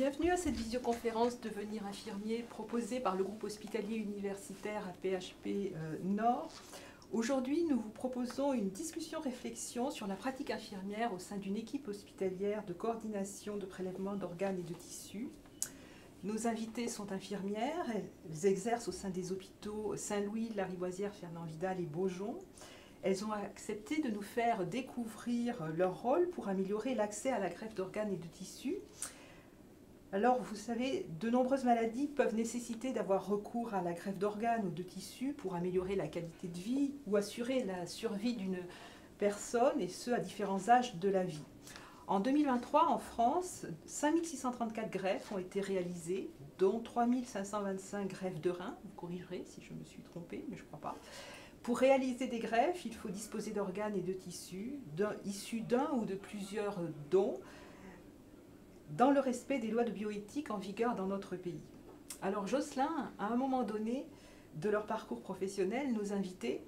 Bienvenue à cette visioconférence Devenir infirmier proposée par le groupe hospitalier universitaire APHP Nord. Aujourd'hui, nous vous proposons une discussion-réflexion sur la pratique infirmière au sein d'une équipe hospitalière de coordination de prélèvement d'organes et de tissus. Nos invités sont infirmières, elles exercent au sein des hôpitaux Saint-Louis, Lariboisière, Fernand Vidal et Beaujon. Elles ont accepté de nous faire découvrir leur rôle pour améliorer l'accès à la greffe d'organes et de tissus. Alors, vous savez, de nombreuses maladies peuvent nécessiter d'avoir recours à la greffe d'organes ou de tissus pour améliorer la qualité de vie ou assurer la survie d'une personne, et ce, à différents âges de la vie. En 2023, en France, 5634 greffes ont été réalisées, dont 3525 greffes de reins. Vous corrigerez si je me suis trompée, mais je ne crois pas. Pour réaliser des greffes, il faut disposer d'organes et de tissus issus d'un ou de plusieurs dons, dans le respect des lois de bioéthique en vigueur dans notre pays. Alors Jocelyn, à un moment donné de leur parcours professionnel, nos invités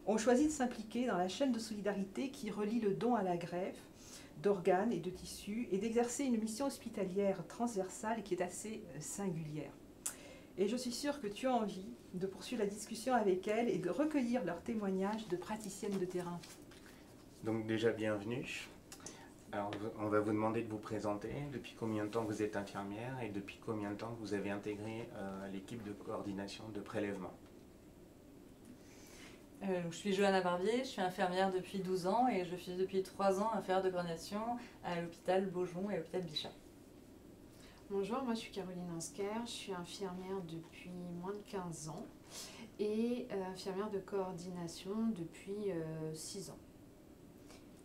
ont choisi de s'impliquer dans la chaîne de solidarité qui relie le don à la greffe d'organes et de tissus et d'exercer une mission hospitalière transversale qui est assez singulière. Et je suis sûre que tu as envie de poursuivre la discussion avec elles et de recueillir leurs témoignages de praticiennes de terrain. Donc déjà bienvenue. Alors, on va vous demander de vous présenter, depuis combien de temps vous êtes infirmière et depuis combien de temps vous avez intégré l'équipe de coordination de prélèvement. Je suis Johanna Barbier, je suis infirmière depuis 12 ans et je suis depuis 3 ans infirmière de coordination à l'hôpital Beaujon et à l'hôpital Bichat. Bonjour, moi je suis Caroline Ansker, je suis infirmière depuis moins de 15 ans et infirmière de coordination depuis 6 ans.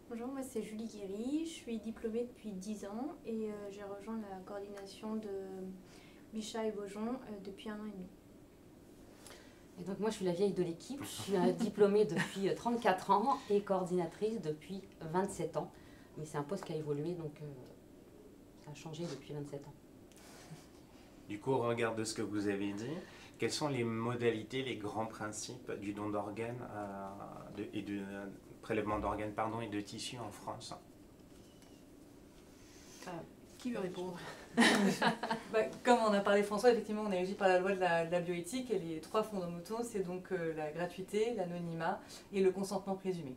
Bonjour, moi c'est Julie Guéry, je suis diplômée depuis 10 ans et j'ai rejoint la coordination de Bichat et Beaujon depuis 1 an et demi. Et donc moi je suis la vieille de l'équipe, je suis diplômée depuis 34 ans et coordinatrice depuis 27 ans. Mais c'est un poste qui a évolué, donc ça a changé depuis 27 ans. Du coup, au regard de ce que vous avez dit, quelles sont les modalités, les grands principes du don d'organes et de prélèvement d'organes et de tissus en France? Qui veut répondre? Comme on a parlé François, effectivement on est régi par la loi de la bioéthique et les 3 fondamentaux, c'est donc la gratuité, l'anonymat et le consentement présumé.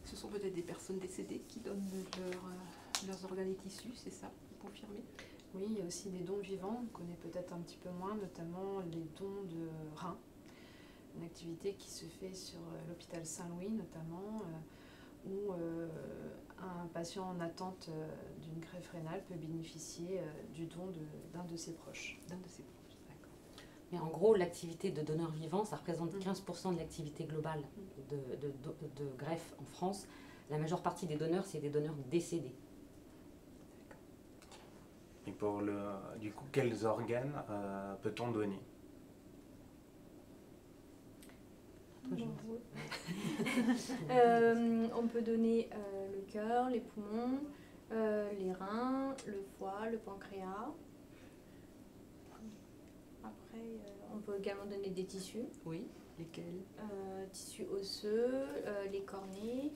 Ce sont peut-être des personnes décédées qui donnent leurs organes et tissus, c'est ça? Vous confirmez? Oui, il y a aussi des dons vivants, on connaît peut-être un petit peu moins, notamment les dons de reins. Une activité qui se fait sur l'hôpital Saint-Louis notamment, où un patient en attente d'une greffe rénale peut bénéficier du don d'un de ses proches. D'accord. Mais en gros, l'activité de donneur vivant, ça représente 15% de l'activité globale de greffe en France. La majeure partie des donneurs, c'est des donneurs décédés. Et pour du coup, quels organes peut-on donner? On peut donner le cœur, les poumons, les reins, le foie, le pancréas. Après, on peut également donner des tissus. Oui, lesquels? Tissus osseux, les cornets,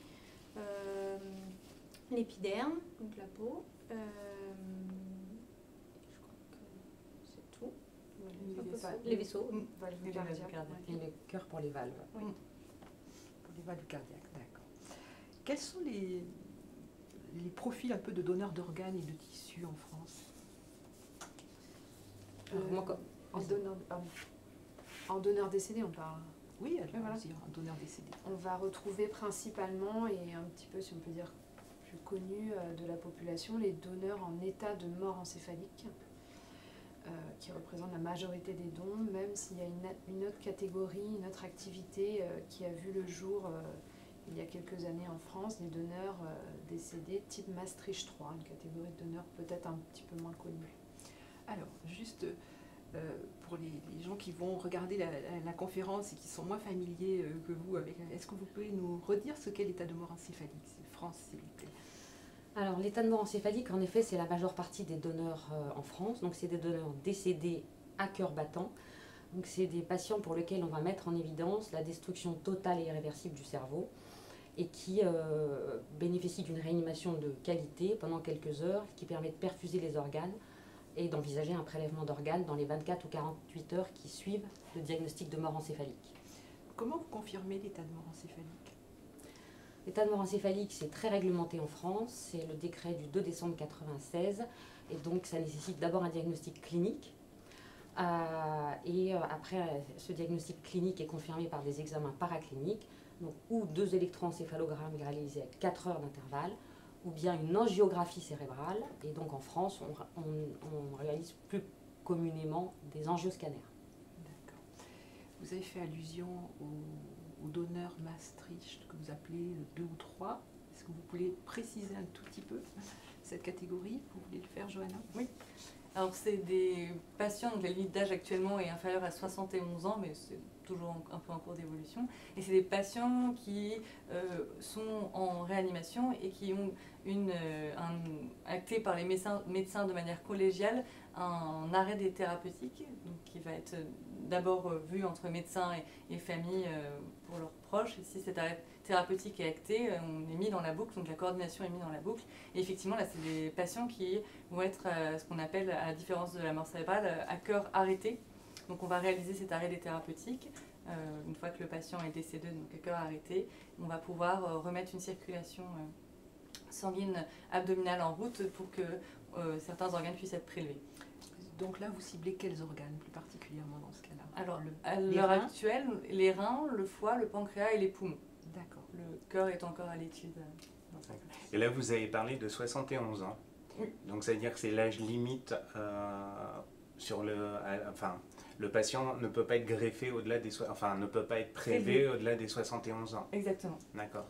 l'épiderme, donc la peau. Les vaisseaux. Valves cardiaques. Et le cœur pour les valves. Oui. Pour les valves cardiaques, d'accord. Quels sont les profils un peu de donneurs d'organes et de tissus en France? En donneur décédé, on parle. Oui, alors, voilà. un donneur décédé. On va retrouver principalement, et un petit peu, si on peut dire, plus connu de la population, les donneurs en état de mort encéphalique, qui représentent la majorité des dons, même s'il y a une autre catégorie, une autre activité qui a vu le jour il y a quelques années en France, des donneurs décédés type Maastricht 3, une catégorie de donneurs peut-être un petit peu moins connue. Alors, juste pour les gens qui vont regarder la conférence et qui sont moins familiers que vous, est-ce que vous pouvez nous redire ce qu'est l'état de mort encéphalique? C'est France, s'il vous plaît. Alors l'état de mort encéphalique, en effet, c'est la majeure partie des donneurs en France. Donc c'est des donneurs décédés à cœur battant. Donc c'est des patients pour lesquels on va mettre en évidence la destruction totale et irréversible du cerveau. et qui bénéficie d'une réanimation de qualité pendant quelques heures, qui permet de perfuser les organes et d'envisager un prélèvement d'organes dans les 24 ou 48 heures qui suivent le diagnostic de mort encéphalique. Comment vous confirmez l'état de mort encéphalique? L'état de mort encéphalique, c'est très réglementé en France, c'est le décret du 2 décembre 1996, et donc ça nécessite d'abord un diagnostic clinique, et après ce diagnostic clinique est confirmé par des examens paracliniques, donc ou 2 électroencéphalogrammes réalisés à 4 heures d'intervalle, ou bien une angiographie cérébrale, et donc en France on réalise plus communément des angioscanners. D'accord. Vous avez fait allusion au donneur Maastricht que vous appelez 2 ou 3. Est-ce que vous pouvez préciser un tout petit peu cette catégorie? Vous voulez le faire, Johanna? Oui. Alors, c'est des patients dont la limite d'âge actuellement est inférieure à 71 ans, mais c'est toujours un peu en cours d'évolution. Et c'est des patients qui sont en réanimation et qui ont acté par les médecins de manière collégiale un arrêt des thérapeutiques, donc qui va être d'abord vu entre médecins et famille pour leurs proches. Et si cet arrêt thérapeutique est acté, on est mis dans la boucle, donc la coordination est mise dans la boucle. Et effectivement, là, c'est des patients qui vont être ce qu'on appelle, à la différence de la mort cérébrale, à cœur arrêté. Donc on va réaliser cet arrêt des thérapeutiques. Une fois que le patient est décédé, donc à cœur arrêté, on va pouvoir remettre une circulation sanguine abdominale en route pour que certains organes puissent être prélevés. Donc là, vous ciblez quels organes plus particulièrement dans ce cas-là? Alors, à l'heure actuelle, les reins, le foie, le pancréas et les poumons. D'accord. Le cœur est encore à l'étude. Et là, vous avez parlé de 71 ans. Oui. Donc, ça veut dire que c'est l'âge limite sur le patient ne peut pas être greffé au-delà des... ne peut pas être prélevé au-delà des 71 ans. Exactement. D'accord.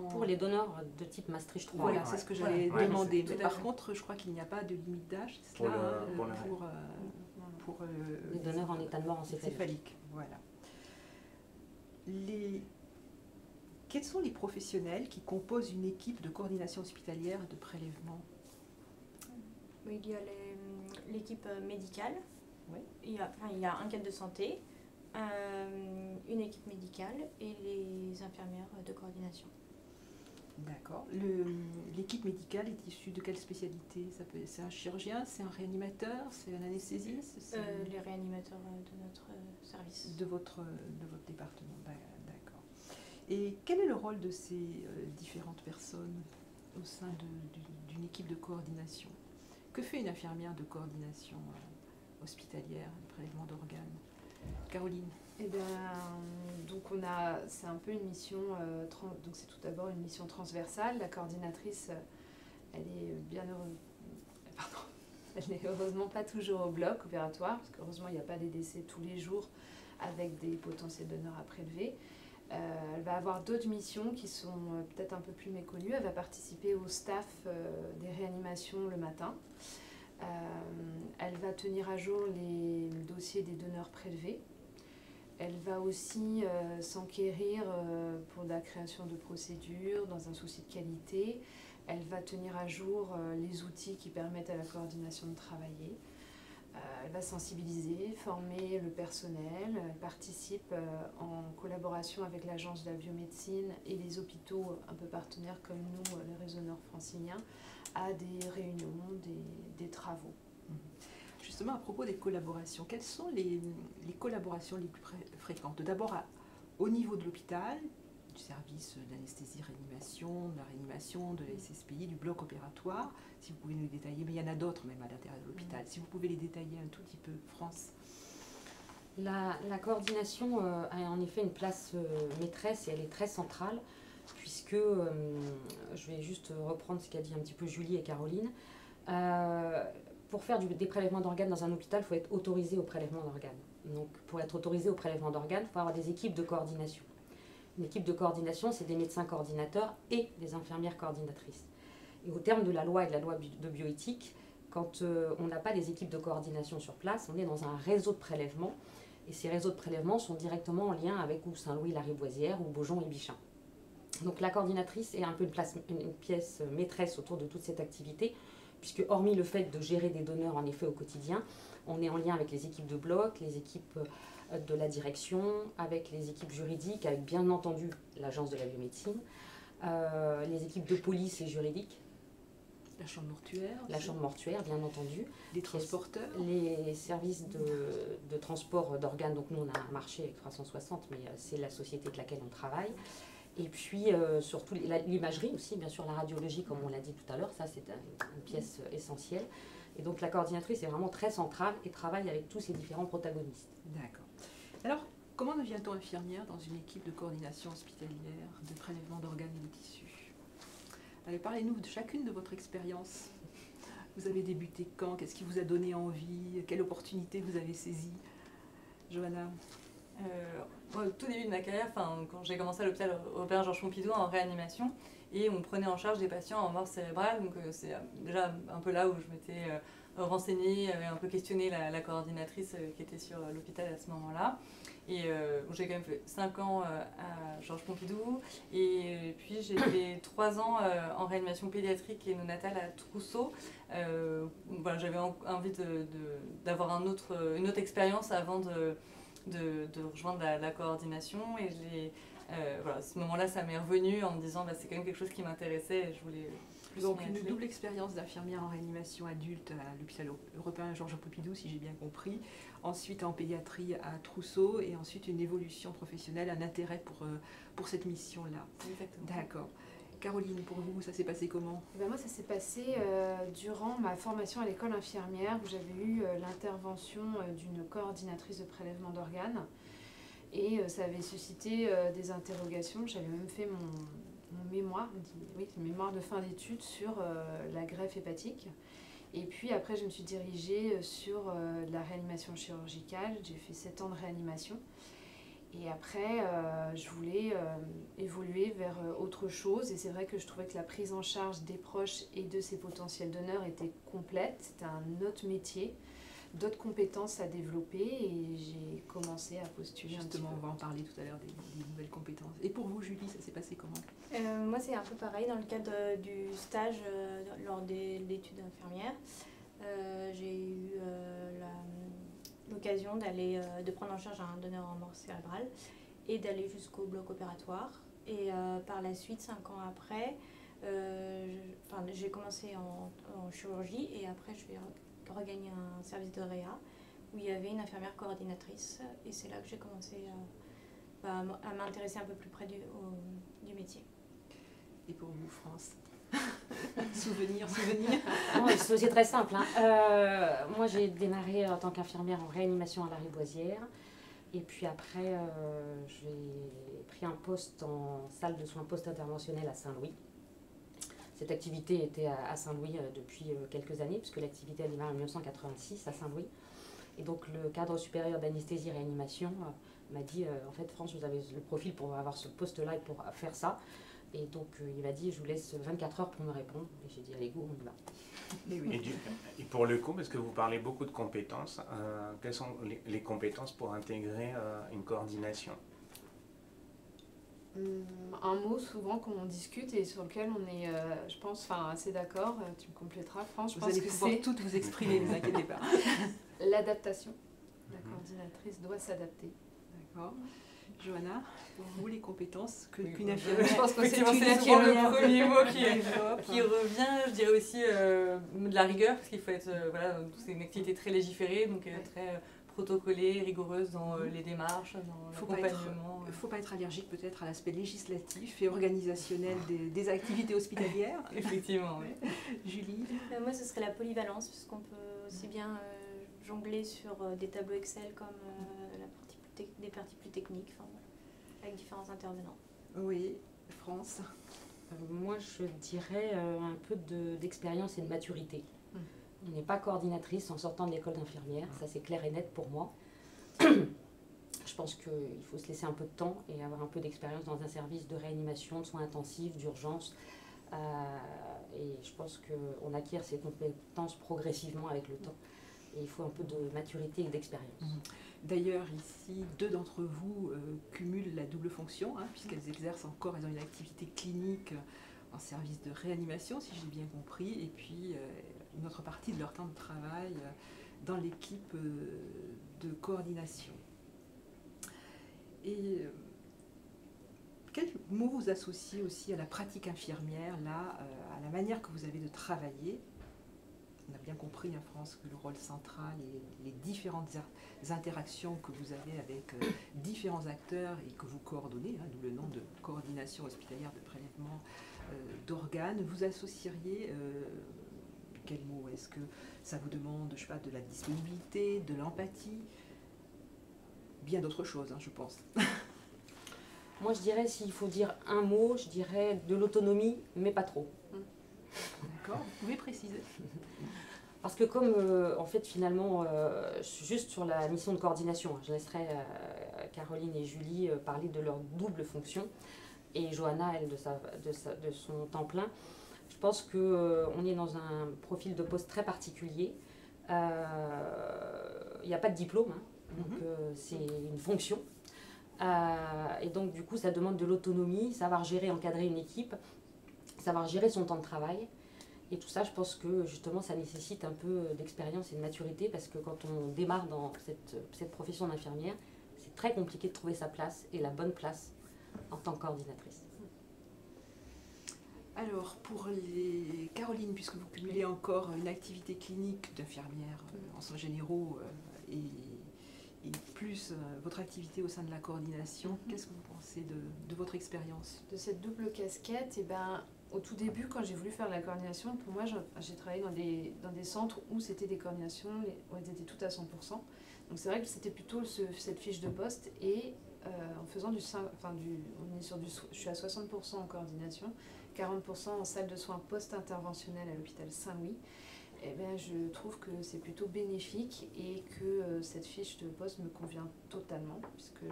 Pour les donneurs de type Maastricht 3. Voilà, c'est ce que j'allais demander. Mais par fait. contre, je crois qu'il n'y a pas de limite d'âge pour les donneurs en état de mort encéphalique. Voilà. Quels sont les professionnels qui composent une équipe de coordination hospitalière et de prélèvement? Il y a l'équipe médicale, Oui. il y a un cadre de santé, une équipe médicale et les infirmières de coordination. D'accord. L'équipe médicale est issue de quelle spécialité? C'est un chirurgien, c'est un réanimateur, c'est un anesthésiste? Les réanimateurs de notre service. De votre département, d'accord. Et quel est le rôle de ces différentes personnes au sein d'une équipe de coordination? Que fait une infirmière de coordination hospitalière, de prélèvement d'organes? Caroline? Eh bien, donc c'est un peu une mission, donc c'est tout d'abord une mission transversale. La coordinatrice, elle n'est heureusement pas toujours au bloc opératoire, parce qu'heureusement il n'y a pas des décès tous les jours avec des potentiels donneurs à prélever. Elle va avoir d'autres missions qui sont peut-être un peu plus méconnues. Elle va participer au staff des réanimations le matin. Elle va tenir à jour les dossiers des donneurs prélevés. Elle va aussi s'enquérir pour la création de procédures dans un souci de qualité. Elle va tenir à jour les outils qui permettent à la coordination de travailler. Elle va sensibiliser, former le personnel. Elle participe en collaboration avec l'Agence de la biomédecine et les hôpitaux un peu partenaires comme nous, le réseau nord-francilien, à des réunions, des travaux. Justement, à propos des collaborations, quelles sont les collaborations les plus fréquentes? D'abord, au niveau de l'hôpital, du service d'anesthésie-réanimation, de la réanimation, de la SSPI, du bloc opératoire, si vous pouvez nous détailler, mais il y en a d'autres même à l'intérieur de l'hôpital, si vous pouvez les détailler un tout petit peu. France? La coordination a en effet une place maîtresse et elle est très centrale, puisque, je vais juste reprendre ce qu'a dit un petit peu Julie et Caroline, pour faire des prélèvements d'organes dans un hôpital, il faut être autorisé au prélèvement d'organes. Donc pour être autorisé au prélèvement d'organes, il faut avoir des équipes de coordination. Une équipe de coordination, c'est des médecins coordinateurs et des infirmières coordinatrices. Et au terme de la loi et de la loi de bioéthique, quand on n'a pas des équipes de coordination sur place, on est dans un réseau de prélèvement. Et ces réseaux de prélèvement sont directement en lien avec ou Saint-Louis-la-Riboisière ou Beaujon et Bichin. Donc la coordinatrice est un peu une pièce maîtresse autour de toute cette activité, puisque hormis le fait de gérer des donneurs en effet au quotidien, on est en lien avec les équipes de bloc, les équipes de la direction, avec les équipes juridiques, avec bien entendu l'Agence de la biomédecine, les équipes de police et juridique, La chambre mortuaire, la chambre mortuaire, bien entendu, les transporteurs. les services de transport d'organes. Donc nous, on a un marché avec 360, mais c'est la société avec laquelle on travaille. Et puis surtout l'imagerie aussi, bien sûr, la radiologie, comme on l'a dit tout à l'heure, ça c'est une pièce essentielle. Et donc la coordinatrice est vraiment très centrale et travaille avec tous ces différents protagonistes. D'accord. Alors, comment devient-on infirmière dans une équipe de coordination hospitalière, de prélèvement d'organes et de tissus? Allez, parlez-nous de chacune de votre expérience. Vous avez débuté quand? Qu'est-ce qui vous a donné envie? Quelle opportunité vous avez saisie? Johanna? Au tout début de ma carrière, quand j'ai commencé à l'hôpital Robert Georges Pompidou en réanimation, et on prenait en charge des patients en mort cérébrale, donc c'est déjà un peu là où je m'étais renseignée, un peu questionné la coordinatrice qui était sur l'hôpital à ce moment-là. Et j'ai quand même fait 5 ans à Georges Pompidou, et puis j'ai fait 3 ans en réanimation pédiatrique et néonatale à Trousseau. Voilà, j'avais envie d'avoir une autre expérience avant de rejoindre la coordination, et voilà, à ce moment-là, ça m'est revenu en me disant c'est quand même quelque chose qui m'intéressait et je voulais plus Donc m'y une atteler. double expérience d'infirmière en réanimation adulte à l'hôpital européen Georges Pompidou, si j'ai bien compris. Ensuite en pédiatrie à Trousseau et ensuite une évolution professionnelle, un intérêt pour cette mission-là. Exactement. D'accord. Caroline, pour vous, ça s'est passé comment? Moi, ça s'est passé durant ma formation à l'école infirmière où j'avais eu l'intervention d'une coordinatrice de prélèvement d'organes. Et ça avait suscité des interrogations. J'avais même fait mon mémoire, mémoire de fin d'études sur la greffe hépatique. Et puis après, je me suis dirigée sur la réanimation chirurgicale. J'ai fait 7 ans de réanimation. Et après, je voulais évoluer vers autre chose. Et c'est vrai que je trouvais que la prise en charge des proches et de ces potentiels donneurs était complète. C'était un autre métier, d'autres compétences à développer. Et j'ai commencé à postuler. Justement, on va en parler tout à l'heure des nouvelles compétences. Et pour vous, Julie, ça s'est passé comment? Moi, c'est un peu pareil dans le cadre du stage lors de l'étude infirmière. J'ai eu l'occasion de prendre en charge un donneur en mort cérébrale et d'aller jusqu'au bloc opératoire. Et par la suite, 5 ans après, j'ai commencé en chirurgie et après je vais regagner un service de réa où il y avait une infirmière coordinatrice et c'est là que j'ai commencé à m'intéresser un peu plus près du métier. Et pour vous, France? Souvenir. C'est très simple. Moi, j'ai démarré en tant qu'infirmière en réanimation à la Riboisière. Et puis après, j'ai pris un poste en salle de soins post-interventionnels à Saint-Louis. Cette activité était à Saint-Louis depuis quelques années, puisque l'activité a démarré en 1986 à Saint-Louis. Et donc le cadre supérieur d'anesthésie-réanimation m'a dit, en fait, France, vous avez le profil pour avoir ce poste-là et pour faire ça. Et donc il m'a dit, je vous laisse 24 heures pour me répondre. Et j'ai dit, allez, go, on y va. Et pour le coup, parce que vous parlez beaucoup de compétences, quelles sont les compétences pour intégrer une coordination? Un mot souvent qu'on discute et sur lequel on est, je pense, assez d'accord, tu me compléteras, France, je Vous pense allez que pouvoir c'est toutes vous exprimer, ne vous inquiétez pas. l'adaptation. La coordinatrice doit s'adapter. D'accord. Johanna, pour vous, les compétences qu'une Oui, infirmière... je pense que c'est souvent le premier mot qui revient. Je dirais aussi de la rigueur, parce qu'il faut être, c'est une activité très légiférée, donc très protocolée, rigoureuse dans les démarches, dans l'accompagnement. Il ne faut pas être allergique peut-être à l'aspect législatif et organisationnel des activités hospitalières. Effectivement, oui. Julie? Moi, ce serait la polyvalence, puisqu'on peut aussi bien jongler sur des tableaux Excel comme des parties plus techniques, avec différents intervenants. Oui, France? Moi, je dirais un peu d'expérience et de maturité. On n'est pas coordinatrice en sortant de l'école d'infirmière, ça c'est clair et net pour moi. Je pense qu'il faut se laisser un peu de temps et avoir un peu d'expérience dans un service de réanimation, de soins intensifs, d'urgence. Et je pense qu'on acquiert ces compétences progressivement avec le temps. Et il faut un peu de maturité et d'expérience. D'ailleurs, ici, 2 d'entre vous cumulent la double fonction, puisqu'elles exercent encore, elles ont une activité clinique en service de réanimation, si j'ai bien compris, et puis une autre partie de leur temps de travail dans l'équipe de coordination. Et quel mot vous associez aussi à la pratique infirmière, là, à la manière que vous avez de travailler? On a bien compris en France que le rôle central et les différentes interactions que vous avez avec différents acteurs et que vous coordonnez, hein, d'où le nom de coordination hospitalière de prélèvement d'organes, vous associeriez quel mot? Est-ce que ça vous demande, je sais pas, de la disponibilité, de l'empathie? Bien d'autres choses, hein, je pense. Moi, je dirais, s'il faut dire un mot, je dirais de l'autonomie, mais pas trop. D'accord, vous pouvez préciser. Parce que comme, en fait, finalement, juste sur la mission de coordination, je laisserai Caroline et Julie parler de leur double fonction, et Johanna, elle, de son temps plein. Je pense qu'on est dans un profil de poste très particulier. Il n'y a pas de diplôme, hein, donc c'est une fonction. Et donc, du coup, ça demande de l'autonomie, savoir gérer, encadrer une équipe, savoir gérer son temps de travail. Et tout ça, je pense que justement, ça nécessite un peu d'expérience et de maturité parce que quand on démarre dans cette profession d'infirmière, c'est très compliqué de trouver sa place et la bonne place en tant que coordinatrice. Alors, pour les Caroline, puisque vous cumulez encore une activité clinique d'infirmière en soins généraux et plus votre activité au sein de la coordination, qu'est-ce que vous pensez de votre expérience? De cette double casquette, et ben, au tout début, quand j'ai voulu faire de la coordination, pour moi, j'ai travaillé dans des centres où c'était des coordinations, où elles étaient toutes à 100%. Donc c'est vrai que c'était plutôt cette fiche de poste et en faisant je suis à 60% en coordination, 40% en salle de soins post-interventionnelle à l'hôpital Saint-Louis. Eh bien, je trouve que c'est plutôt bénéfique et que cette fiche de poste me convient totalement, puisque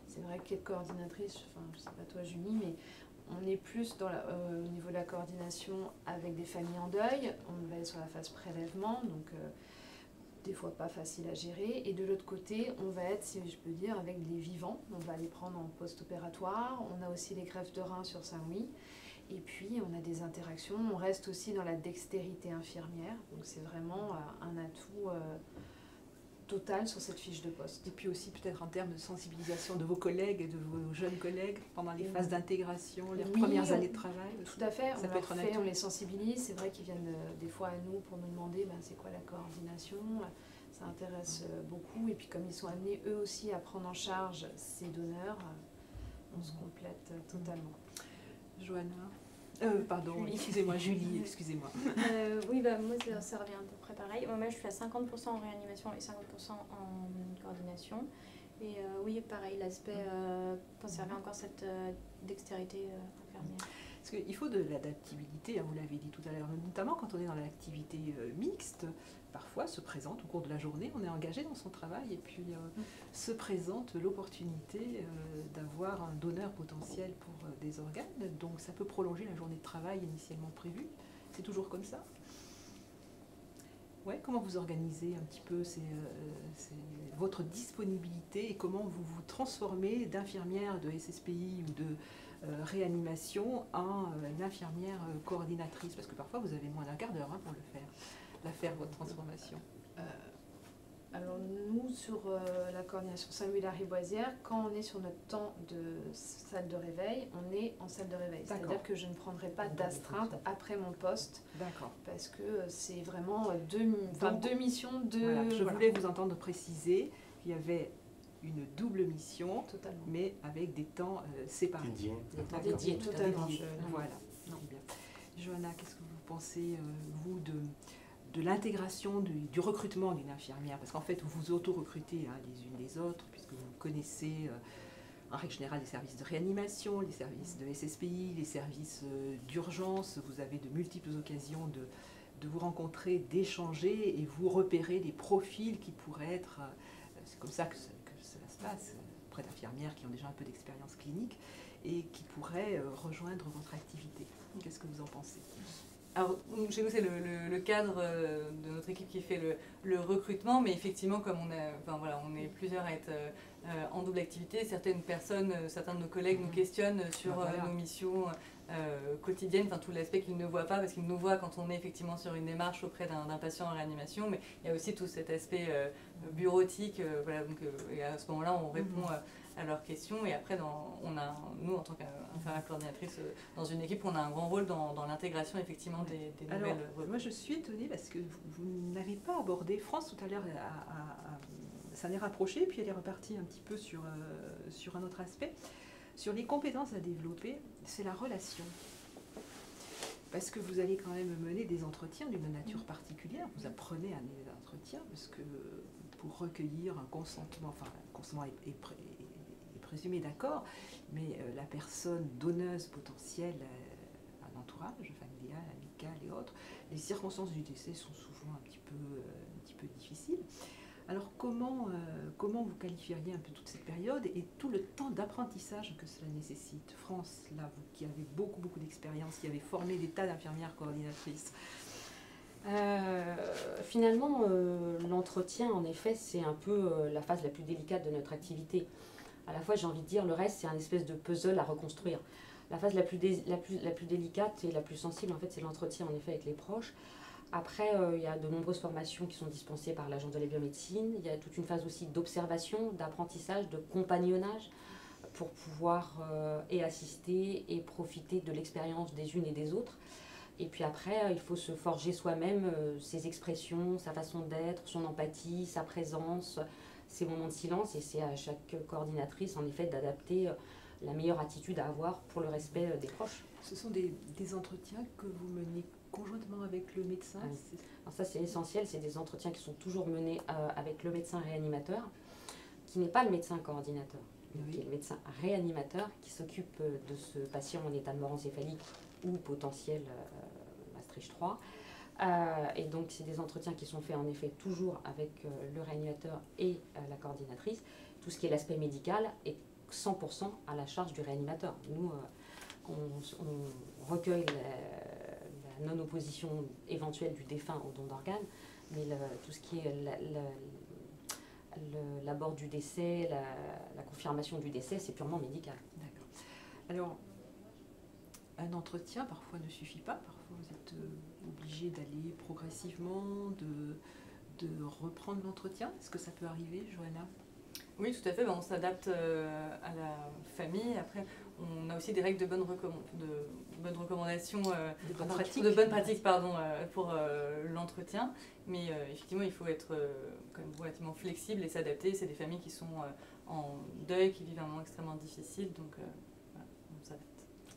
c'est vrai qu'être coordinatrice, enfin, je ne sais pas toi Julie, mais on est plus au niveau de la coordination avec des familles en deuil, on va être sur la phase prélèvement, donc des fois pas facile à gérer, et de l'autre côté, on va être, si je peux dire, avec les vivants, on va les prendre en post-opératoire, on a aussi les greffes de reins sur Saint-Louis, et puis on a des interactions, on reste aussi dans la dextérité infirmière, donc c'est vraiment un atout total sur cette fiche de poste. Et puis aussi peut-être en termes de sensibilisation de vos collègues et de vos jeunes collègues pendant les phases d'intégration, les premières années de travail. Tout à fait, ça peut être un atout. On les sensibilise, c'est vrai qu'ils viennent des fois à nous pour nous demander c'est quoi la coordination, ça intéresse beaucoup, et puis comme ils sont amenés eux aussi à prendre en charge ces donneurs, on se complète totalement. Johanna, pardon, Julie. excusez-moi, Julie, excusez-moi. Oui, moi ça revient à peu près pareil. Moi je suis à 50% en réanimation et 50% en coordination. Et oui, pareil, l'aspect, conserver encore cette dextérité infirmière. Parce qu'il faut de l'adaptabilité, hein, vous l'avez dit tout à l'heure, notamment quand on est dans l'activité mixte, parfois se présente au cours de la journée, on est engagé dans son travail et puis se présente l'opportunité d'avoir un donneur potentiel pour des organes, donc ça peut prolonger la journée de travail initialement prévue. C'est toujours comme ça? Ouais, comment vous organisez un petit peu votre disponibilité et comment vous vous transformez d'infirmière de SSPI ou de réanimation en une infirmière coordinatrice? Parce que parfois vous avez moins d'un quart d'heure pour faire votre transformation. Alors nous, sur la coordination Saint-Louis-la-Riboisière, quand on est sur notre temps de salle de réveil, on est en salle de réveil. C'est-à-dire que je ne prendrai pas d'astreinte après mon poste. D'accord. Parce que c'est vraiment deux missions. Voilà, je voulais vous entendre préciser qu'il y avait une double mission, totalement, mais avec des temps séparés. Dédié. Des temps dédiés, totalement. Voilà. Non, bien. Johanna, qu'est-ce que vous pensez, vous, de l'intégration, du recrutement d'une infirmière? Parce qu'en fait, vous vous auto-recrutez les unes les autres, puisque vous connaissez en règle générale les services de réanimation, les services de SSPI, les services d'urgence. Vous avez de multiples occasions de vous rencontrer, d'échanger et vous repérer des profils qui pourraient être... c'est comme ça que cela se passe, auprès d'infirmières qui ont déjà un peu d'expérience clinique et qui pourraient rejoindre votre activité. Qu'est-ce que vous en pensez? Alors, chez nous, c'est le cadre de notre équipe qui fait le recrutement, mais effectivement, comme on est plusieurs à être en double activité, certains de nos collègues nous questionnent sur nos missions quotidienne, enfin tout l'aspect qu'ils ne voient pas, parce qu'ils nous voient quand on est effectivement sur une démarche auprès d'un patient en réanimation, mais il y a aussi tout cet aspect bureautique, voilà, donc, et à ce moment-là on répond à leurs questions, et après nous en tant qu'infirmière coordinatrice dans une équipe, on a un grand rôle dans l'intégration effectivement des nouvelles. Alors, moi je suis étonnée parce que vous n'avez pas abordé, France tout à l'heure ça est rapproché, puis elle est repartie un petit peu sur un autre aspect. Sur les compétences à développer, c'est la relation. Parce que vous allez quand même mener des entretiens d'une nature particulière. Vous apprenez à mener des entretiens, parce que pour recueillir un consentement, enfin, un consentement est présumé, d'accord, mais la personne donneuse potentielle, un entourage familial, amical et autres, les circonstances du décès sont souvent un petit peu difficiles. Alors comment vous qualifieriez un peu toute cette période et tout le temps d'apprentissage que cela nécessite? France, là, vous qui avez beaucoup d'expérience, qui avez formé des tas d'infirmières coordinatrices. Finalement, l'entretien, en effet, c'est un peu la phase la plus délicate de notre activité. À la fois, j'ai envie de dire, le reste, c'est un espèce de puzzle à reconstruire. La phase la plus délicate et la plus sensible, en fait, c'est l'entretien, en effet, avec les proches. Après, il y a de nombreuses formations qui sont dispensées par l'Agence de la biomédecine. Il y a toute une phase aussi d'observation, d'apprentissage, de compagnonnage pour pouvoir et assister et profiter de l'expérience des unes et des autres. Et puis après, il faut se forger soi-même ses expressions, sa façon d'être, son empathie, sa présence, ses moments de silence. Et c'est à chaque coordinatrice, en effet, d'adapter la meilleure attitude à avoir pour le respect des proches. Ce sont des entretiens que vous menez conjointement avec le médecin? Alors ça, c'est essentiel. C'est des entretiens qui sont toujours menés avec le médecin réanimateur, qui n'est pas le médecin coordinateur, qui est le médecin réanimateur qui s'occupe de ce patient en état de mort encéphalique ou potentiel Maastricht 3. Et donc, c'est des entretiens qui sont faits en effet toujours avec le réanimateur et la coordinatrice. Tout ce qui est l'aspect médical est 100% à la charge du réanimateur. Nous, on recueille la non-opposition éventuelle du défunt au don d'organes, mais tout ce qui est l'abord du décès, la confirmation du décès, c'est purement médical. D'accord. Alors, un entretien parfois ne suffit pas, parfois vous êtes obligé d'aller progressivement, de reprendre l'entretien. Est-ce que ça peut arriver, Johanna? Oui, tout à fait. On s'adapte à la famille. Après, on a aussi des règles de bonnes recommandations, de bonnes pratiques pour l'entretien. Mais effectivement, il faut être quand même relativement flexible et s'adapter. C'est des familles qui sont en deuil, qui vivent un moment extrêmement difficile. Donc, voilà, on s'adapte.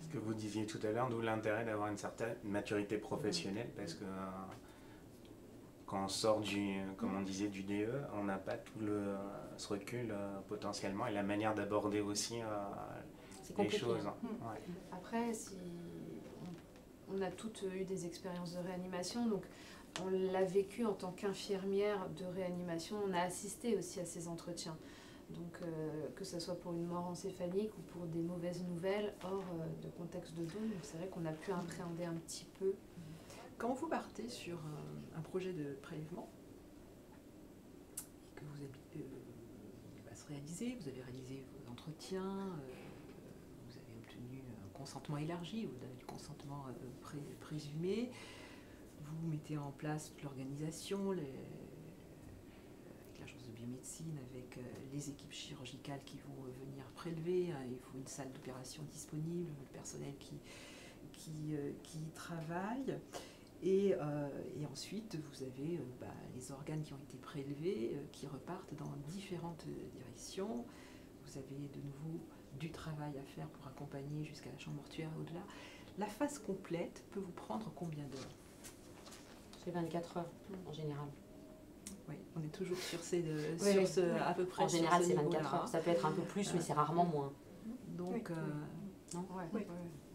Ce que vous disiez tout à l'heure, d'où l'intérêt d'avoir une certaine maturité professionnelle, parce que quand on sort comme on disait, du DE, on n'a pas tout ce recul potentiellement et la manière d'aborder aussi les choses. Ouais. Après, on a toutes eu des expériences de réanimation, donc on l'a vécu en tant qu'infirmière de réanimation, on a assisté aussi à ces entretiens. Donc que ce soit pour une mort encéphalique ou pour des mauvaises nouvelles hors de contexte de don, c'est vrai qu'on a pu appréhender un petit peu. Quand vous partez sur un projet de prélèvement et que va se réaliser, vous avez réalisé vos entretiens, vous avez obtenu un consentement élargi au-delà du consentement présumé, vous mettez en place l'organisation, avec l'agence de biomédecine, avec les équipes chirurgicales qui vont venir prélever, il faut une salle d'opération disponible, le personnel qui y travaille. Et ensuite, vous avez les organes qui ont été prélevés, qui repartent dans différentes directions. Vous avez de nouveau du travail à faire pour accompagner jusqu'à la chambre mortuaire et au-delà. La phase complète peut vous prendre combien d'heures? C'est 24 heures en général. Oui, on est toujours sur à peu près. En général, c'est 24 heures. Ça peut être un peu plus, mais c'est rarement moins. Donc, non Oui.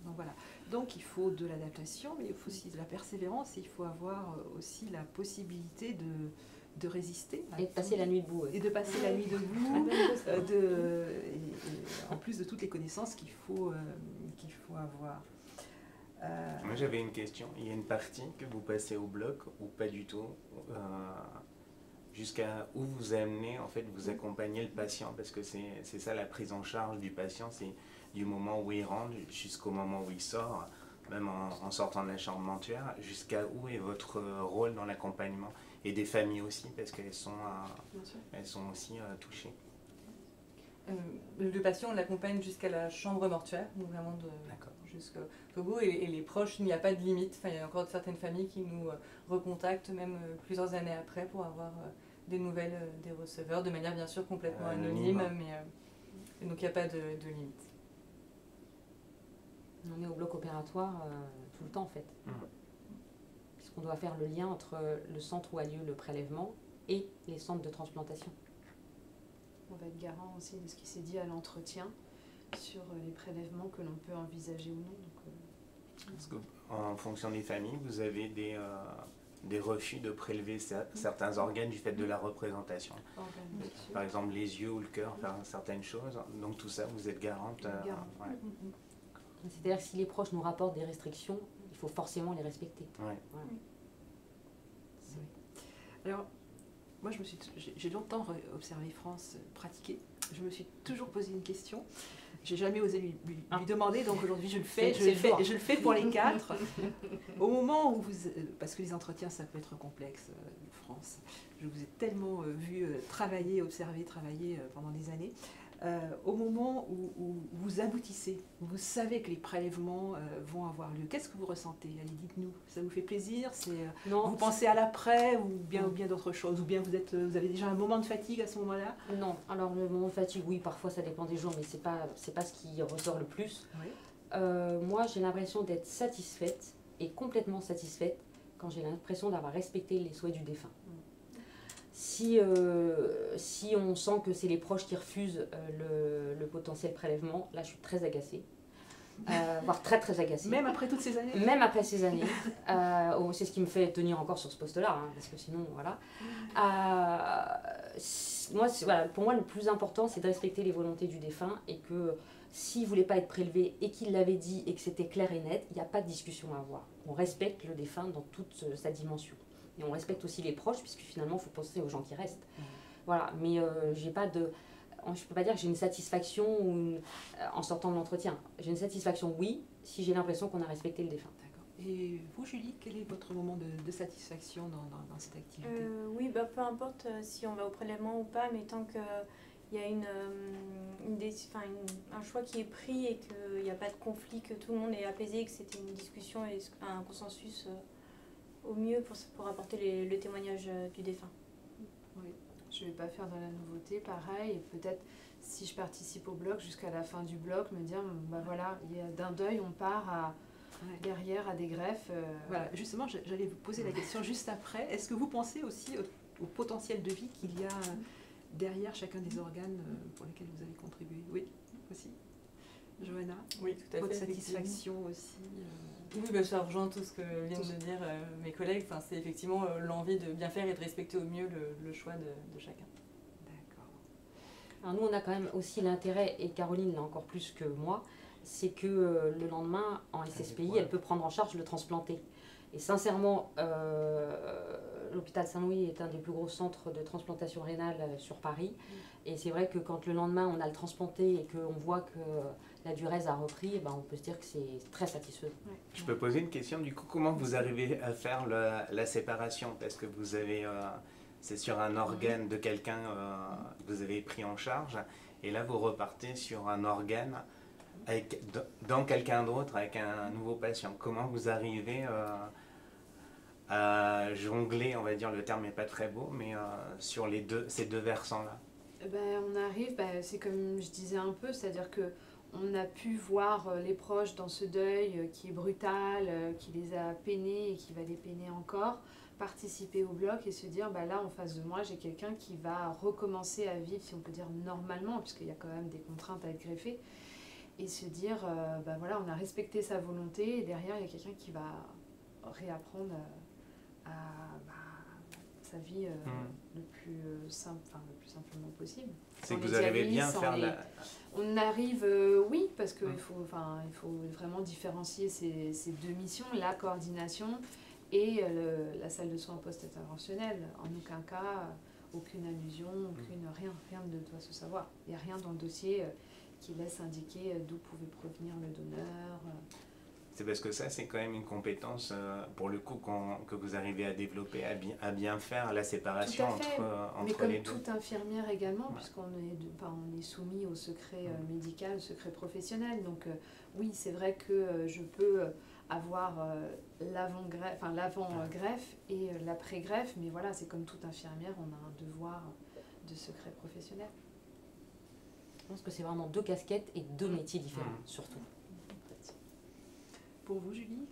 Donc voilà. Donc il faut de l'adaptation, mais il faut aussi de la persévérance et il faut avoir aussi la possibilité de résister. Et de passer la nuit debout. Et de passer la nuit debout, en plus de toutes les connaissances qu'il faut avoir. Moi j'avais une question. Il y a une partie que vous passez au bloc ou pas du tout, jusqu'à où vous amenez, en fait, vous accompagnez le patient, parce que c'est ça la prise en charge du patient, c'est du moment où il rentre jusqu'au moment où il sort, même en sortant de la chambre mortuaire, jusqu'à où est votre rôle dans l'accompagnement? Et des familles aussi, parce qu'elles sont, elles sont aussi touchées. Le patient, on l'accompagne jusqu'à la chambre mortuaire, donc vraiment jusqu'au bout. Et les proches, il n'y a pas de limite. Enfin, il y a encore certaines familles qui nous recontactent, même plusieurs années après, pour avoir des nouvelles des receveurs, de manière bien sûr complètement anonyme, mais donc il n'y a pas de limite. On est au bloc opératoire tout le temps en fait. Puisqu'on doit faire le lien entre le centre où a lieu le prélèvement et les centres de transplantation. On va être garant aussi de ce qui s'est dit à l'entretien sur les prélèvements que l'on peut envisager ou non. Donc, Parce qu'en fonction des familles, vous avez des refus de prélever certains organes du fait de la représentation. Par exemple, les yeux ou le cœur, faire certaines choses. Donc tout ça, vous êtes garante. Ouais. C'est-à-dire que si les proches nous rapportent des restrictions, il faut forcément les respecter. Ouais. Voilà. Alors, moi, j'ai longtemps observé France pratiquer. Je me suis toujours posé une question. J'ai jamais osé lui demander, donc aujourd'hui je le fais. Je le fais pour les 4. Au moment où parce que les entretiens, ça peut être complexe, France. Je vous ai tellement vu observer, travailler pendant des années. Au moment où vous aboutissez, vous savez que les prélèvements vont avoir lieu, qu'est-ce que vous ressentez? Allez, dites-nous, ça vous fait plaisir? Vous pensez à l'après ou bien d'autres choses? Ou bien vous avez déjà un moment de fatigue à ce moment-là? Non, alors le moment de fatigue, oui, parfois ça dépend des jours, mais c'est pas ce qui ressort le plus. Oui. Moi, j'ai l'impression d'être satisfaite et complètement satisfaite quand j'ai l'impression d'avoir respecté les souhaits du défunt. Si on sent que c'est les proches qui refusent le potentiel prélèvement, là je suis très agacée, voire très très agacée. Même après toutes ces années? Même après ces années. C'est ce qui me fait tenir encore sur ce poste-là, hein, parce que sinon, voilà. Pour moi, le plus important, c'est de respecter les volontés du défunt et que s'il ne voulait pas être prélevé et qu'il l'avait dit et que c'était clair et net, il n'y a pas de discussion à avoir. On respecte le défunt dans toute sa dimension. Et on respecte aussi les proches, puisque finalement, il faut penser aux gens qui restent. Voilà, mais je ne peux pas dire que j'ai une satisfaction en sortant de l'entretien. J'ai une satisfaction, oui, si j'ai l'impression qu'on a respecté le défunt. D'accord. Et vous, Julie, quel est votre moment de satisfaction dans cette activité? Oui, peu importe si on va au prélèvement ou pas, mais tant qu'il y a un choix qui est pris et qu'il n'y a pas de conflit, que tout le monde est apaisé, que c'était une discussion et un consensus au mieux pour apporter le témoignage du défunt. oui. Je ne vais pas faire dans la nouveauté, pareil, et peut-être si je participe au bloc jusqu'à la fin du bloc, me dire, voilà, d'un deuil, on part derrière à des greffes. Voilà, justement, j'allais vous poser la question juste après. Est-ce que vous pensez aussi au potentiel de vie qu'il y a derrière chacun des organes pour lesquels vous avez contribué? Oui, aussi. Johanna? Oui, tout à fait. Votre satisfaction aussi Oui, ça rejoint tout ce que viennent de dire mes collègues. Enfin, c'est effectivement l'envie de bien faire et de respecter au mieux le choix de chacun. D'accord. Alors nous, on a quand même aussi l'intérêt, et Caroline l'a encore plus que moi, c'est que le lendemain, en SSPI, elle peut prendre en charge le transplanté. Et sincèrement, l'hôpital Saint-Louis est un des plus gros centres de transplantation rénale sur Paris. Et c'est vrai que quand le lendemain, on a le transplanté et qu'on voit que la durée a repris, on peut se dire que c'est très satisfaisant. Ouais. Je peux poser une question, du coup, comment vous arrivez à faire la séparation? Parce que vous avez, c'est sur un organe de quelqu'un que vous avez pris en charge, et là vous repartez sur un organe dans quelqu'un d'autre, avec un nouveau patient. Comment vous arrivez à jongler, on va dire, le terme n'est pas très beau, mais sur ces deux versants-là? On arrive, c'est comme je disais un peu, c'est-à-dire que on a pu voir les proches dans ce deuil qui est brutal, qui les a peinés et qui va les peiner encore, participer au bloc et se dire, là en face de moi j'ai quelqu'un qui va recommencer à vivre, si on peut dire normalement, puisqu'il y a quand même des contraintes à être greffées, et se dire, voilà, on a respecté sa volonté et derrière il y a quelqu'un qui va réapprendre à sa vie le plus simplement possible. C'est que vous arrivez bien à faire On arrive, oui, parce qu'il faut vraiment différencier ces deux missions, la coordination et la salle de soins post-interventionnelle. En aucun cas, aucune allusion, rien ne doit se savoir. Il n'y a rien dans le dossier qui laisse indiquer d'où pouvait provenir le donneur. C'est parce que ça, c'est quand même une compétence, pour le coup, que vous arrivez à développer, à bien faire la séparation Tout à fait. entre Mais comme les deux. toute infirmière également, Ouais. puisqu'on on est soumis au secret médical, au secret professionnel. Donc oui, c'est vrai que je peux avoir l'avant-greffe et l'après-greffe, mais voilà, c'est comme toute infirmière, on a un devoir de secret professionnel. Je pense que c'est vraiment 2 casquettes et 2 métiers différents, surtout. Pour vous, Julie,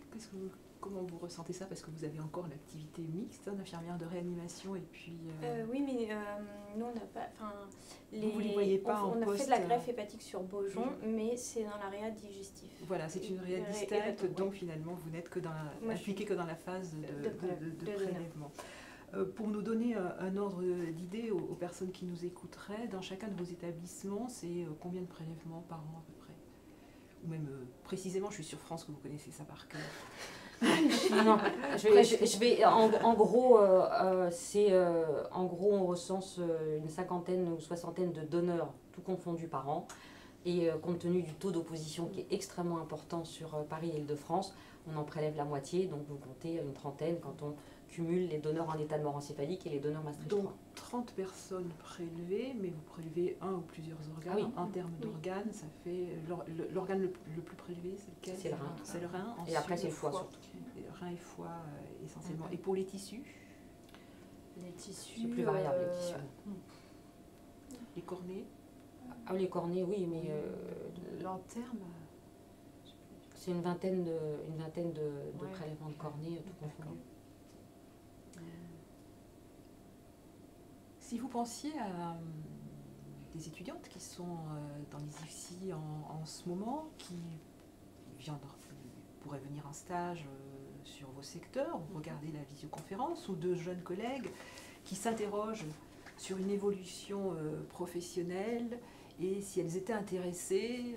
comment vous ressentez ça? Parce que vous avez encore l'activité mixte, d'infirmière de réanimation et puis... Oui, mais nous, on n'a pas... Vous les voyez pas en on a poste, fait de la greffe hépatique sur Beaujon, mais c'est dans l'area digestif. Voilà, c'est une réa distincte, donc finalement, vous n'êtes que impliqué que dans la phase de prélèvement. Pour nous donner un ordre d'idée aux personnes qui nous écouteraient, dans chacun de vos établissements, c'est combien de prélèvements par an à peu près? Ou même précisément, je suis sur France que vous connaissez ça par cœur. Non, je vais en gros, en gros, on recense une 50aine ou 60aine de donneurs, tout confondu par an. Et compte tenu du taux d'opposition qui est extrêmement important sur Paris et Île-de-France, on en prélève la moitié, donc vous comptez une 30aine quand on cumule les donneurs en état de mort encéphalique et les donneurs Maastricht 3. Donc 30 personnes prélevées, mais vous prélevez un ou plusieurs organes. Ah oui. En termes d'organes, ça fait l'organe le plus prélevé, c'est lequel? C'est le rein. C'est le rein. Et après, Ensuite, c'est le foie surtout. Rein et foie essentiellement. Et pour les tissus, Les tissus... C'est plus variable, les tissus. les cornets, Ah, les cornets, oui, mais L'enterme, c'est une vingtaine de Ouais. prélèvements de cornets, tout confondu. si vous pensiez à des étudiantes qui sont dans les IFSI en ce moment, qui pourraient venir en stage sur vos secteurs, ou regarder la visioconférence, ou de jeunes collègues qui s'interrogent sur une évolution professionnelle, et si elles étaient intéressées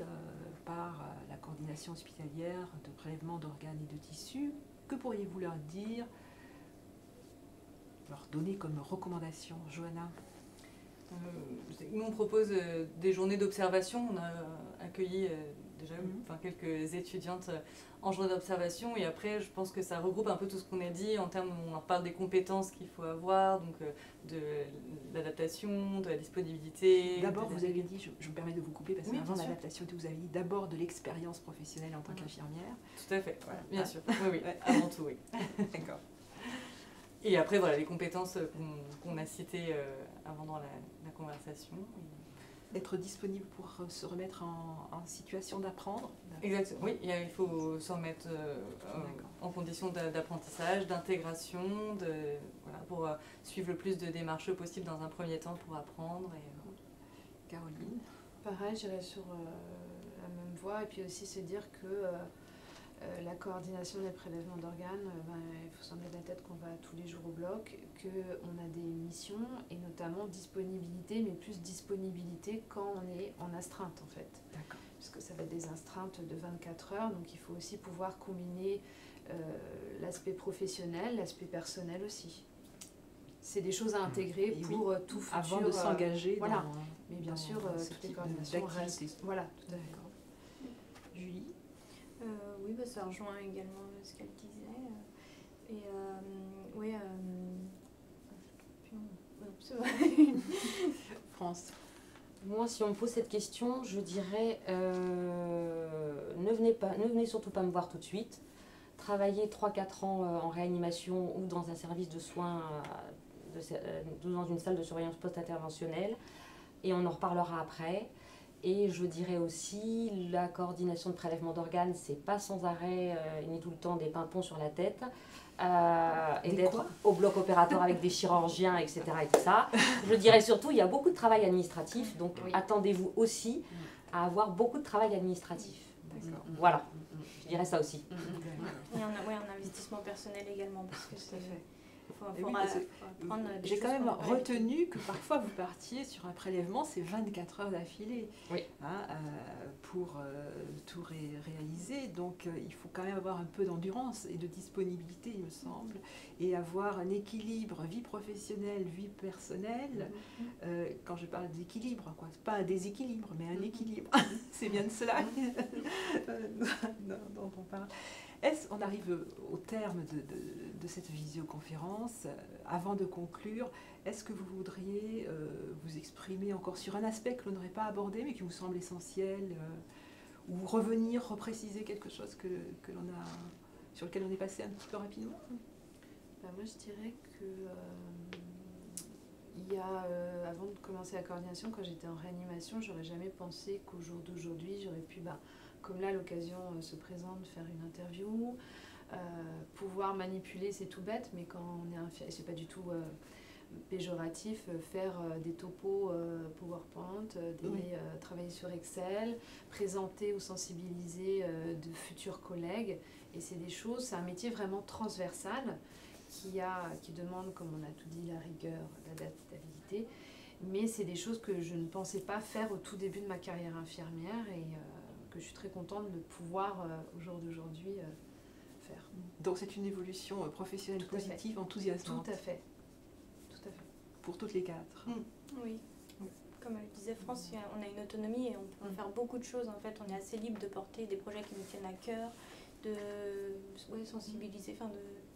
par la coordination hospitalière de prélèvement d'organes et de tissus, que pourriez-vous leur dire, leur donner comme recommandation, Johanna? Nous, on propose des journées d'observation. On a accueilli déjà quelques étudiantes en journée d'observation. Et après, je pense que ça regroupe un peu tout ce qu'on a dit en termes, on leur parle des compétences qu'il faut avoir, donc de l'adaptation, de la disponibilité. D'abord, vous avez dit, je me permets de vous couper parce que Oui, avant bien sûr. l'adaptation, vous avez dit d'abord de l'expérience professionnelle en tant qu'infirmière. Tout à fait, voilà, bien Ah. sûr. Oui, oui, Ouais. avant tout, oui. D'accord. Et après, voilà, les compétences qu'on a citées avant dans la conversation. Être disponible pour se remettre en situation d'apprendre. Exactement, oui, il faut s'en mettre D'accord. en condition d'apprentissage, d'intégration, pour suivre le plus de démarches possible dans un premier temps pour apprendre. Caroline. pareil, j'irais sur la même voie, et puis aussi se dire que la coordination des prélèvements d'organes, il faut s'en mettre la tête qu'on va tous les jours au bloc, qu'on a des missions, et notamment disponibilité, mais plus disponibilité quand on est en astreinte en fait. D'accord. Puisque ça va être des astreintes de 24 heures, donc il faut aussi pouvoir combiner l'aspect professionnel, l'aspect personnel aussi. C'est des choses à intégrer Et pour oui, tout futur. avant de s'engager voilà. dans, Mais bien dans sûr, ce toutes les type coordinations d'activité. restent. Voilà, tout à fait. D'accord. Julie. Oui, ça rejoint également ce qu'elle disait. Et oui, c'est vrai. France. Moi, si on me pose cette question, je dirais ne venez surtout pas me voir tout de suite. Travaillez 3-4 ans en réanimation ou dans un service de soins, dans une salle de surveillance post-interventionnelle, et on en reparlera après. Et je dirais aussi, la coordination de prélèvement d'organes, c'est pas sans arrêt ni tout le temps des pimpons sur la tête. Et d'être au bloc opératoire avec des chirurgiens, etc. Et tout ça. Je dirais surtout, il y a beaucoup de travail administratif, donc attendez-vous aussi à avoir beaucoup de travail administratif. D'accord. Voilà, je dirais ça aussi. Et un investissement personnel également, parce que c'est Et oui, parce que j'ai quand même retenu que parfois vous partiez sur un prélèvement, c'est 24 heures d'affilée pour tout réaliser. Donc il faut quand même avoir un peu d'endurance et de disponibilité, il me semble, et avoir un équilibre vie professionnelle, vie personnelle. Quand je parle d'équilibre, quoi, c'est pas un déséquilibre, mais un équilibre. C'est bien de cela dont on parle. On arrive au terme de cette visioconférence. Avant de conclure, est-ce que vous voudriez vous exprimer encore sur un aspect que l'on n'aurait pas abordé mais qui vous semble essentiel, ou revenir, repréciser quelque chose sur lequel on est passé un petit peu rapidement? Moi, je dirais que avant de commencer la coordination, quand j'étais en réanimation, j'aurais jamais pensé qu'au jour d'aujourd'hui, j'aurais pu, comme là l'occasion se présente, faire une interview, pouvoir manipuler, c'est tout bête, mais quand on est infirmier, c'est pas du tout péjoratif, faire des topos PowerPoint, travailler sur Excel, présenter ou sensibiliser de futurs collègues, et c'est des choses, c'est un métier vraiment transversal qui demande, comme on a tout dit, la rigueur, l'adaptabilité, mais c'est des choses que je ne pensais pas faire au tout début de ma carrière infirmière et que je suis très contente de pouvoir au jour d'aujourd'hui faire. Donc c'est une évolution professionnelle positive, enthousiasmante. Tout à fait. Pour toutes les quatre. Oui. Comme elle disait France, on a une autonomie et on peut faire beaucoup de choses. En fait, on est assez libre de porter des projets qui nous tiennent à cœur, de sensibiliser,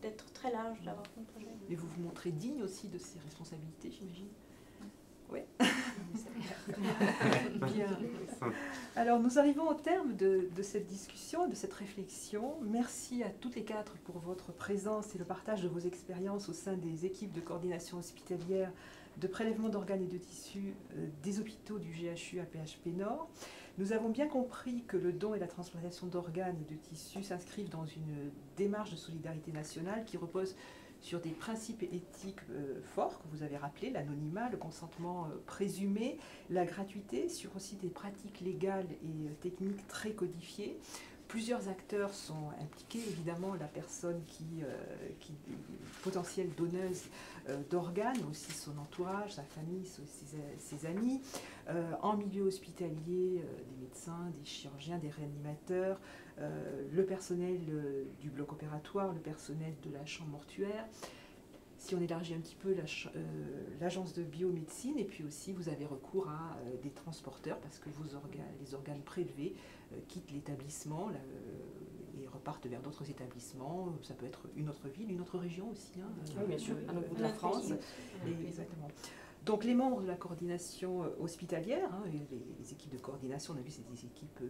d'être très large, d'avoir plein de projets. Et vous vous montrez digne aussi de ces responsabilités, j'imagine. Oui. Bien. Alors nous arrivons au terme de cette discussion, de cette réflexion. Merci à toutes les quatre pour votre présence et le partage de vos expériences au sein des équipes de coordination hospitalière de prélèvement d'organes et de tissus des hôpitaux du GHU AP-HP Nord. Nous avons bien compris que le don et la transplantation d'organes et de tissus s'inscrivent dans une démarche de solidarité nationale qui repose sur des principes éthiques forts que vous avez rappelés, l'anonymat, le consentement présumé, la gratuité, sur aussi des pratiques légales et techniques très codifiées. Plusieurs acteurs sont impliqués, évidemment la personne qui potentielle donneuse d'organes, aussi son entourage, sa famille, ses amis, en milieu hospitalier, des médecins, des chirurgiens, des réanimateurs, le personnel du bloc opératoire, le personnel de la chambre mortuaire. Si on élargit un petit peu, l'agence de biomédecine, et puis aussi vous avez recours à des transporteurs parce que les organes prélevés quittent l'établissement et repartent vers d'autres établissements. Ça peut être une autre ville, une autre région aussi, oui, bien sûr, à l'autre bout de la France. Exactement. Donc les membres de la coordination hospitalière, les équipes de coordination, on a vu c'est des équipes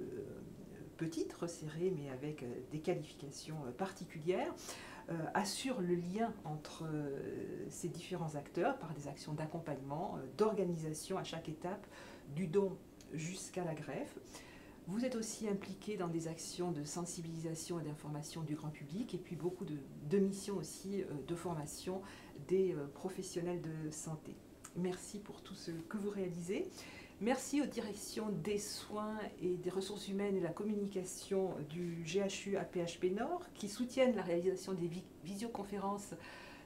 petites, resserrées, mais avec des qualifications particulières, assurent le lien entre ces différents acteurs par des actions d'accompagnement, d'organisation à chaque étape, du don jusqu'à la greffe. Vous êtes aussi impliqué dans des actions de sensibilisation et d'information du grand public, et puis beaucoup de missions aussi de formation des professionnels de santé. Merci pour tout ce que vous réalisez. Merci aux directions des soins et des ressources humaines et de la communication du GHU AP-HP Nord qui soutiennent la réalisation des visioconférences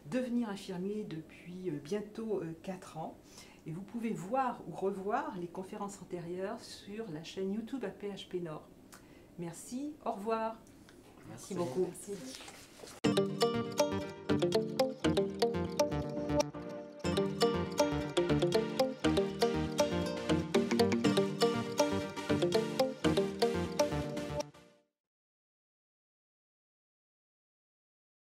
Devenir infirmier depuis bientôt 4 ans. Et vous pouvez voir ou revoir les conférences antérieures sur la chaîne YouTube AP-HP Nord. Merci, au revoir. Merci beaucoup. Merci.